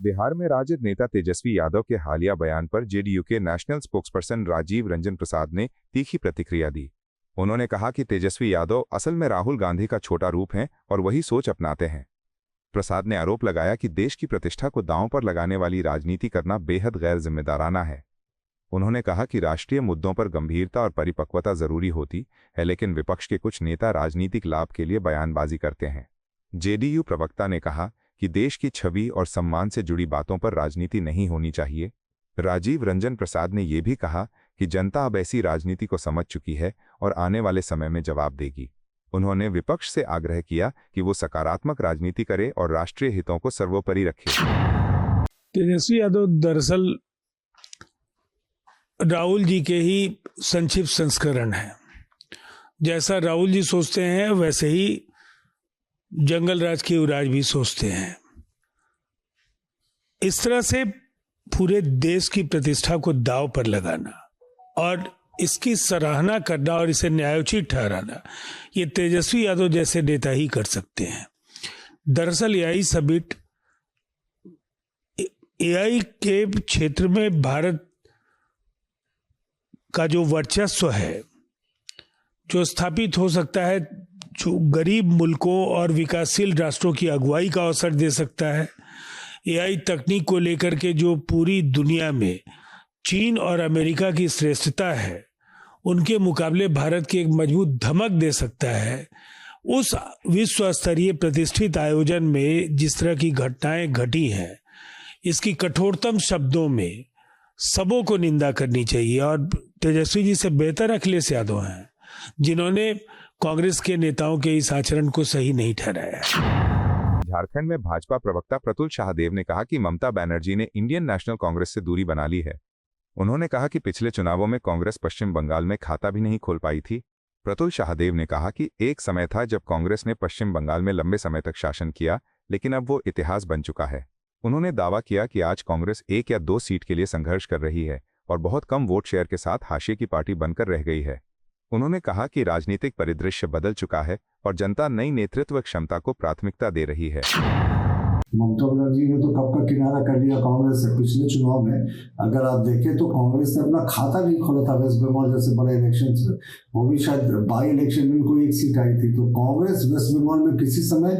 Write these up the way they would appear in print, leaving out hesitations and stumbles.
बिहार में राजद नेता तेजस्वी यादव के हालिया बयान पर जेडीयू के नेशनल स्पोक्सपर्सन राजीव रंजन प्रसाद ने तीखी प्रतिक्रिया दी। उन्होंने कहा कि तेजस्वी यादव असल में राहुल गांधी का छोटा रूप हैं और वही सोच अपनाते हैं। प्रसाद ने आरोप लगाया कि देश की प्रतिष्ठा को दांव पर लगाने वाली राजनीति करना बेहद गैर जिम्मेदाराना है। उन्होंने कहा कि राष्ट्रीय मुद्दों पर गंभीरता और परिपक्वता जरूरी होती है, लेकिन विपक्ष के कुछ नेता राजनीतिक लाभ के लिए बयानबाजी करते हैं। जेडीयू प्रवक्ता ने कहा कि देश की छवि और सम्मान से जुड़ी बातों पर राजनीति नहीं होनी चाहिए। राजीव रंजन प्रसाद ने यह भी कहा कि जनता अब ऐसी राजनीति को समझ चुकी है और आने वाले समय में जवाब देगी। उन्होंने विपक्ष से आग्रह किया कि वो सकारात्मक राजनीति करे और राष्ट्रीय हितों को सर्वोपरि रखे। तेजस्वी यादव दरअसल राहुल जी के ही संक्षिप्त संस्करण है। जैसा राहुल जी सोचते हैं वैसे ही जंगल राज की युवराज भी सोचते हैं। इस तरह से पूरे देश की प्रतिष्ठा को दांव पर लगाना और इसकी सराहना करना और इसे न्यायोचित ठहराना, ये तेजस्वी यादव जैसे नेता ही कर सकते हैं। दरअसल एआई समिट एआई के क्षेत्र में भारत का जो वर्चस्व है, जो स्थापित हो सकता है, जो गरीब मुल्कों और विकासशील राष्ट्रों की अगुवाई का अवसर दे सकता है, एआई तकनीक को लेकर के जो पूरी दुनिया में चीन और अमेरिका की श्रेष्ठता है, उनके मुकाबले भारत की एक मजबूत धमक दे सकता है। उस विश्व स्तरीय प्रतिष्ठित आयोजन में जिस तरह की घटनाएं घटी हैं, इसकी कठोरतम शब्दों में सबों को निंदा करनी चाहिए। और तेजस्वी जी से बेहतर अखिलेश यादव हैं, जिन्होंने कांग्रेस के नेताओं के इस आचरण को सही नहीं ठहराया। झारखंड में भाजपा प्रवक्ता प्रतुल शाहदेव ने कहा कि ममता बनर्जी ने इंडियन नेशनल कांग्रेस से दूरी बना ली है। उन्होंने कहा कि पिछले चुनावों में कांग्रेस पश्चिम बंगाल में खाता भी नहीं खोल पाई थी। प्रतुल शाहदेव ने कहा कि एक समय था जब कांग्रेस ने पश्चिम बंगाल में लंबे समय तक शासन किया, लेकिन अब वो इतिहास बन चुका है। उन्होंने दावा किया कि आज कांग्रेस 1 या 2 सीट के लिए संघर्ष कर रही है और बहुत कम वोट शेयर के साथ हाशिए की पार्टी बनकर रह गई है। उन्होंने कहा कि राजनीतिक परिदृश्य बदल चुका है और जनता नई नेतृत्व क्षमता को प्राथमिकता दे रही है। ममता बनर्जी ने तो कब का किनारा कर लिया कांग्रेस से। पिछले चुनाव में अगर आप देखें तो कांग्रेस ने अपना खाता नहीं खोला था वेस्ट बंगाल जैसे बड़े इलेक्शंस में, वो भी शायद बाई इलेक्शन में कोई 1 सीट आई थी। तो कांग्रेस वेस्ट बंगाल में किसी समय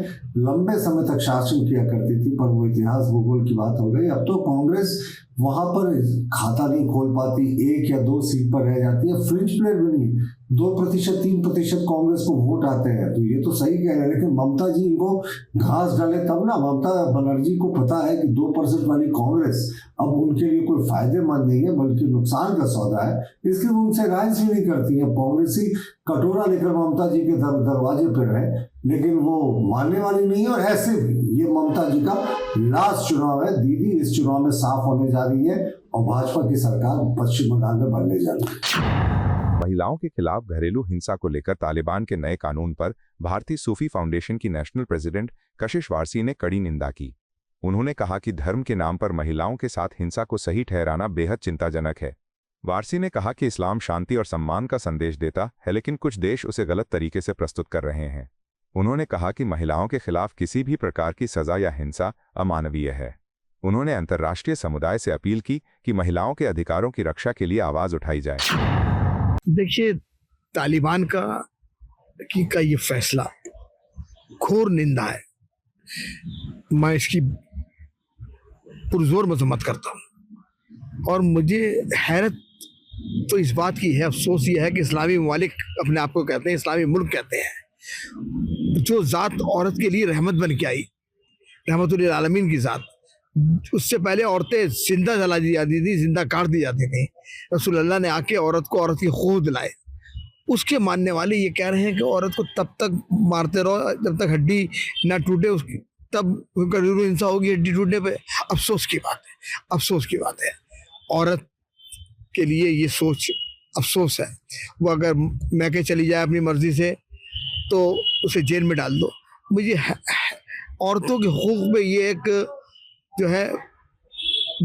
लंबे समय तक शासन किया करती थी, पर वो इतिहास भूगोल की बात हो गई। अब तो कांग्रेस वहां पर खाता नहीं खोल पाती, 1 या 2 सीट पर रह जाती है। फ्रिंज प्लेयर बनी 2%, 3% कांग्रेस को वोट आते हैं। तो ये तो सही कह रहे हैं, लेकिन ममता जी इनको घास डाले तब ना। ममता बनर्जी को पता है कि 2% वाली कांग्रेस अब उनके लिए कोई फायदेमंद नहीं है, बल्कि नुकसान का सौदा है। इसलिए वो उनसे राय से नहीं करती है। कांग्रेसी कटोरा लेकर ममता जी के दरवाजे पर है, लेकिन वो मानने वाली नहीं है। और ऐसे भी ये ममता जी का लास्ट चुनाव है। दीदी इस चुनाव में साफ होने जा रही है और भाजपा की सरकार पश्चिम बंगाल में बनने जा रही है। महिलाओं के खिलाफ घरेलू हिंसा को लेकर तालिबान के नए कानून पर भारतीय सूफी फाउंडेशन की नेशनल प्रेसिडेंट कशिश वारसी ने कड़ी निंदा की। उन्होंने कहा कि धर्म के नाम पर महिलाओं के साथ हिंसा को सही ठहराना बेहद चिंताजनक है। वारसी ने कहा कि इस्लाम शांति और सम्मान का संदेश देता है, लेकिन कुछ देश उसे गलत तरीके से प्रस्तुत कर रहे हैं। उन्होंने कहा कि महिलाओं के खिलाफ किसी भी प्रकार की सजा या हिंसा अमानवीय है। उन्होंने अंतर्राष्ट्रीय समुदाय से अपील की कि महिलाओं के अधिकारों की रक्षा के लिए आवाज उठाई जाए। देखिए, तालिबान का ये फैसला घोर निंदा है। मैं इसकी पुरजोर मजम्मत करता हूँ और मुझे हैरत तो इस बात की है, अफसोस ये है कि इस्लामी ममालिक अपने आप को कहते हैं, इस्लामी मुल्क कहते हैं, जो ज़ात औरत के लिए रहमत बन के आई, रहमतुल आलमीन की ज़ात, उससे पहले औरतें जिंदा जला दी जाती थी, जिंदा काट दी जाती थी। रसूलुल्लाह ने आके औरत को औरत की खूब दिलाए। उसके मानने वाले ये कह रहे हैं कि औरत को तब तक मारते रहो जब तक हड्डी ना टूटे, उसकी तब घरेलू हिंसा होगी हड्डी टूटने पे। अफसोस की बात है, अफसोस की बात है। औरत के लिए ये सोच अफसोस है। वो अगर मैके चली जाए अपनी मर्जी से तो उसे जेल में डाल दो। मुझे औरतों के हुकूक में ये एक जो है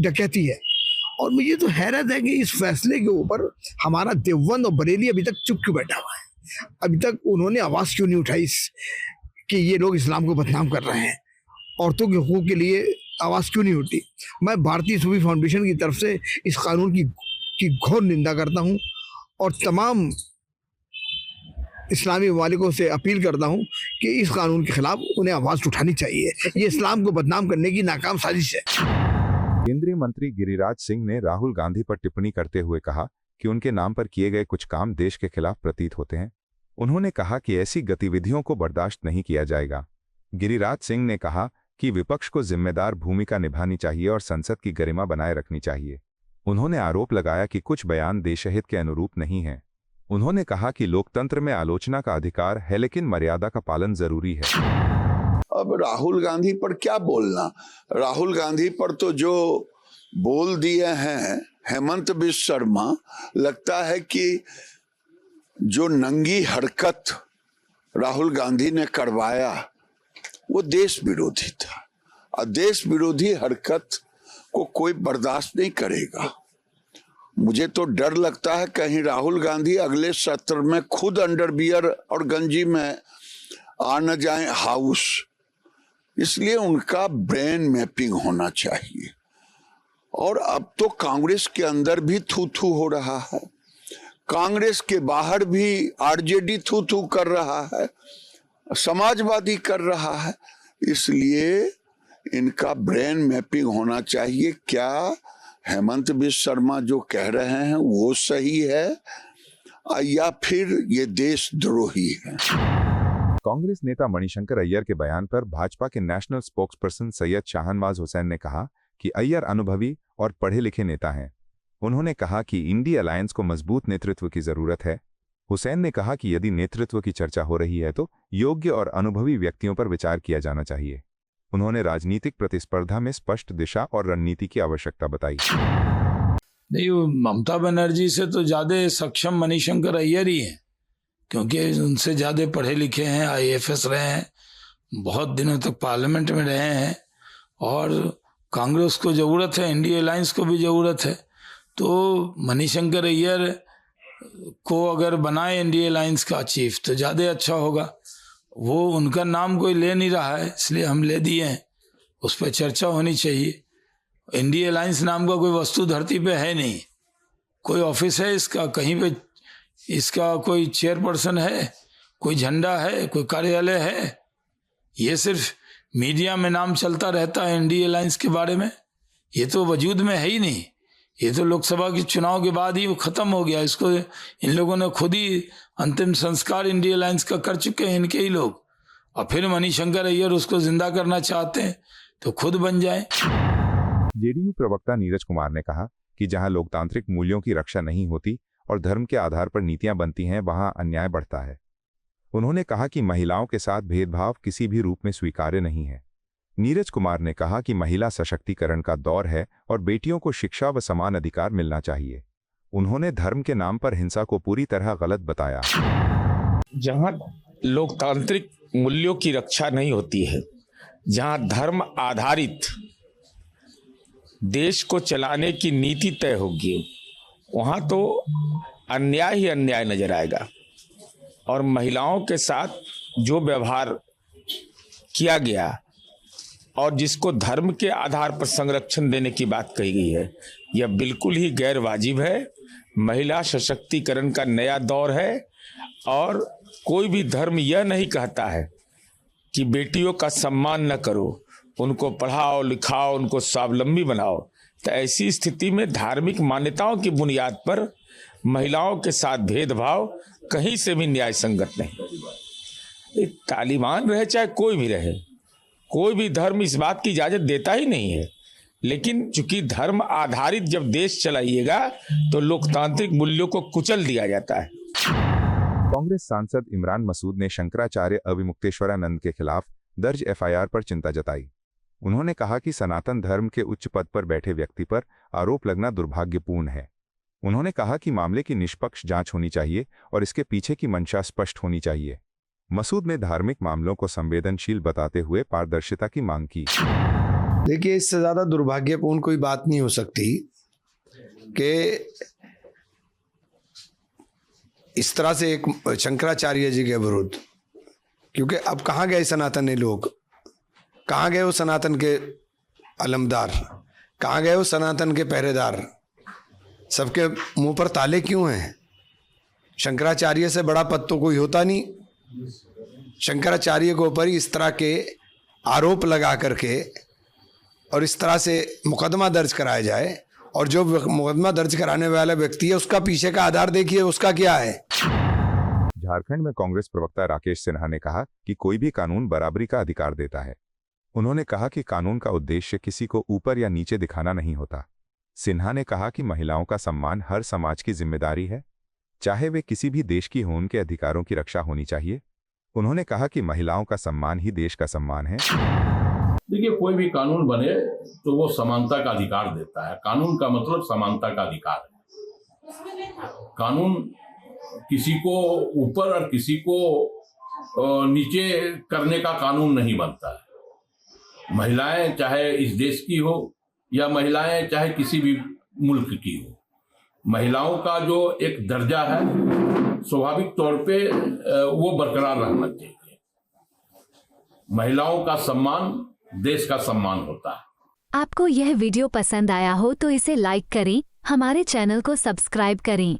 डकैती है। और मुझे तो हैरत है कि इस फैसले के ऊपर हमारा देवबंद और बरेली अभी तक चुप क्यों बैठा हुआ है। अभी तक उन्होंने आवाज़ क्यों नहीं उठाई कि ये लोग इस्लाम को बदनाम कर रहे हैं। औरतों के हुकूक के लिए आवाज़ क्यों नहीं उठी। मैं भारतीय सूफी फाउंडेशन की तरफ से इस कानून की घोर निंदा करता हूँ और तमाम इस्लामी ममालिकों से अपील करता हूँ कि इस कानून के खिलाफ उन्हें आवाज़ उठानी चाहिए। ये इस्लाम को बदनाम करने की नाकाम साजिश है। केंद्रीय मंत्री गिरिराज सिंह ने राहुल गांधी पर टिप्पणी करते हुए कहा कि उनके नाम पर किए गए कुछ काम देश के खिलाफ प्रतीत होते हैं। उन्होंने कहा कि ऐसी गतिविधियों को बर्दाश्त नहीं किया जाएगा। गिरिराज सिंह ने कहा कि विपक्ष को जिम्मेदार भूमिका निभानी चाहिए और संसद की गरिमा बनाए रखनी चाहिए। उन्होंने आरोप लगाया कि कुछ बयान देशहित के अनुरूप नहीं हैं। उन्होंने कहा कि लोकतंत्र में आलोचना का अधिकार है, लेकिन मर्यादा का पालन जरूरी है। अब राहुल गांधी पर क्या बोलना। राहुल गांधी पर तो जो बोल दिए हैं हेमंत बिस्वा शर्मा, लगता है कि जो नंगी हरकत राहुल गांधी ने करवाया वो देश विरोधी था, और देश विरोधी हरकत को कोई बर्दाश्त नहीं करेगा। मुझे तो डर लगता है कहीं राहुल गांधी अगले सत्र में खुद अंडरवियर और गंजी में आ न जाए हाउस। इसलिए उनका ब्रेन मैपिंग होना चाहिए। और अब तो कांग्रेस के अंदर भी थू थू हो रहा है, कांग्रेस के बाहर भी आरजेडी थू थू कर रहा है, समाजवादी कर रहा है। इसलिए इनका ब्रेन मैपिंग होना चाहिए। क्या हेमंत बिस्वा शर्मा जो कह रहे हैं वो सही है या फिर ये देशद्रोही है। कांग्रेस नेता मणिशंकर अय्यर के बयान पर भाजपा के नेशनल स्पोक्सपर्सन सैयद शाहनवाज हुसैन ने कहा कि अय्यर अनुभवी और पढ़े लिखे नेता हैं। उन्होंने कहा कि इंडी अलायंस को मजबूत नेतृत्व की जरूरत है। हुसैन ने कहा कि यदि नेतृत्व की चर्चा हो रही है तो योग्य और अनुभवी व्यक्तियों पर विचार किया जाना चाहिए। उन्होंने राजनीतिक प्रतिस्पर्धा में स्पष्ट दिशा और रणनीति की आवश्यकता बताई। नहीं, ममता बनर्जी से तो ज्यादा सक्षम मणिशंकर अय्यर ही हैं, क्योंकि उनसे ज्यादा पढ़े लिखे हैं, आईएफएस रहे हैं, बहुत दिनों तक पार्लियामेंट में रहे हैं, और कांग्रेस को जरूरत है, इंडिया अलायंस को भी जरूरत है। तो मणिशंकर अय्यर को अगर बनाए इंडिया अलायंस का चीफ तो ज्यादा अच्छा होगा। वो उनका नाम कोई ले नहीं रहा है, इसलिए हम ले दिए हैं। उस पर चर्चा होनी चाहिए। इंडिया अलायंस नाम का कोई वस्तु धरती पे है नहीं, कोई ऑफिस है इसका, कहीं पे इसका कोई चेयरपर्सन है, कोई झंडा है, कोई कार्यालय है। ये सिर्फ मीडिया में नाम चलता रहता है इंडिया अलायंस के बारे में, ये तो वजूद में है ही नहीं। ये तो लोकसभा के चुनाव के बाद ही वो खत्म हो गया। इसको इन लोगों ने खुद ही अंतिम संस्कार इंडिया अलायंस का कर चुके हैं, इनके ही लोग। और फिर मणिशंकर अय्यर उसको जिंदा करना चाहते हैं तो खुद बन जाए। जेडीयू प्रवक्ता नीरज कुमार ने कहा कि जहां लोकतांत्रिक मूल्यों की रक्षा नहीं होती और धर्म के आधार पर नीतियां बनती हैं, वहां अन्याय बढ़ता है। उन्होंने कहा कि महिलाओं के साथ भेदभाव किसी भी रूप में स्वीकार्य नहीं है। नीरज कुमार ने कहा कि महिला सशक्तिकरण का दौर है और बेटियों को शिक्षा व समान अधिकार मिलना चाहिए। उन्होंने धर्म के नाम पर हिंसा को पूरी तरह गलत बताया। जहां लोकतांत्रिक मूल्यों की रक्षा नहीं होती है, जहां धर्म आधारित देश को चलाने की नीति तय होगी, वहां तो अन्याय ही अन्याय नजर आएगा। और महिलाओं के साथ जो व्यवहार किया गया और जिसको धर्म के आधार पर संरक्षण देने की बात कही गई है, यह बिल्कुल ही गैर वाजिब है। महिला सशक्तिकरण का नया दौर है और कोई भी धर्म यह नहीं कहता है कि बेटियों का सम्मान न करो, उनको पढ़ाओ लिखाओ, उनको स्वावलंबी बनाओ। तो ऐसी स्थिति में धार्मिक मान्यताओं की बुनियाद पर महिलाओं के साथ भेदभाव कहीं से भी न्याय संगत नहीं। तालिबान रहे चाहे कोई भी रहे, कोई भी धर्म इस बात की इजाजत देता ही नहीं है। लेकिन चूंकि धर्म आधारित जब देश चलाइएगा तो लोकतांत्रिक मूल्यों को कुचल दिया जाता है। कांग्रेस सांसद इमरान मसूद ने शंकराचार्य अविमुक्तेश्वरानंद के खिलाफ दर्ज एफआईआर पर चिंता जताई। उन्होंने कहा कि सनातन धर्म के उच्च पद पर बैठे व्यक्ति पर आरोप लगना दुर्भाग्यपूर्ण है। उन्होंने कहा कि मामले की निष्पक्ष जांच होनी चाहिए और इसके पीछे की मंशा स्पष्ट होनी चाहिए। मसूद ने धार्मिक मामलों को संवेदनशील बताते हुए पारदर्शिता की मांग की। देखिए, इससे ज्यादा दुर्भाग्यपूर्ण कोई बात नहीं हो सकती कि इस तरह से एक शंकराचार्य जी के विरुद्ध, क्योंकि अब कहाँ गए सनातनी लोग, कहाँ गए वो सनातन के अलमदार, कहाँ गए वो सनातन के पहरेदार? सबके मुंह पर ताले क्यों हैं? शंकराचार्य से बड़ा पद तो कोई होता नहीं। शंकराचार्य के ऊपर इस तरह के आरोप लगा करके और इस तरह से मुकदमा दर्ज कराया जाए, और जो मुकदमा दर्ज कराने वाला व्यक्ति है उसका पीछे का आधार देखिए, उसका क्या है। झारखंड में कांग्रेस प्रवक्ता राकेश सिन्हा ने कहा कि कोई भी कानून बराबरी का अधिकार देता है। उन्होंने कहा कि कानून का उद्देश्य किसी को ऊपर या नीचे दिखाना नहीं होता। सिन्हा ने कहा कि महिलाओं का सम्मान हर समाज की जिम्मेदारी है, चाहे वे किसी भी देश की हों, उनके अधिकारों की रक्षा होनी चाहिए। उन्होंने कहा कि महिलाओं का सम्मान ही देश का सम्मान है। देखिए, कोई भी कानून बने तो वो समानता का अधिकार देता है। कानून का मतलब समानता का अधिकार है। कानून किसी को ऊपर और किसी को नीचे करने का कानून नहीं बनता है। महिलाएं चाहे इस देश की हो या महिलाएं चाहे किसी भी मुल्क की हो, महिलाओं का जो एक दर्जा है स्वाभाविक तौर पे वो बरकरार रहना चाहिए। महिलाओं का सम्मान देश का सम्मान होता है। आपको यह वीडियो पसंद आया हो तो इसे लाइक करें, हमारे चैनल को सब्सक्राइब करें।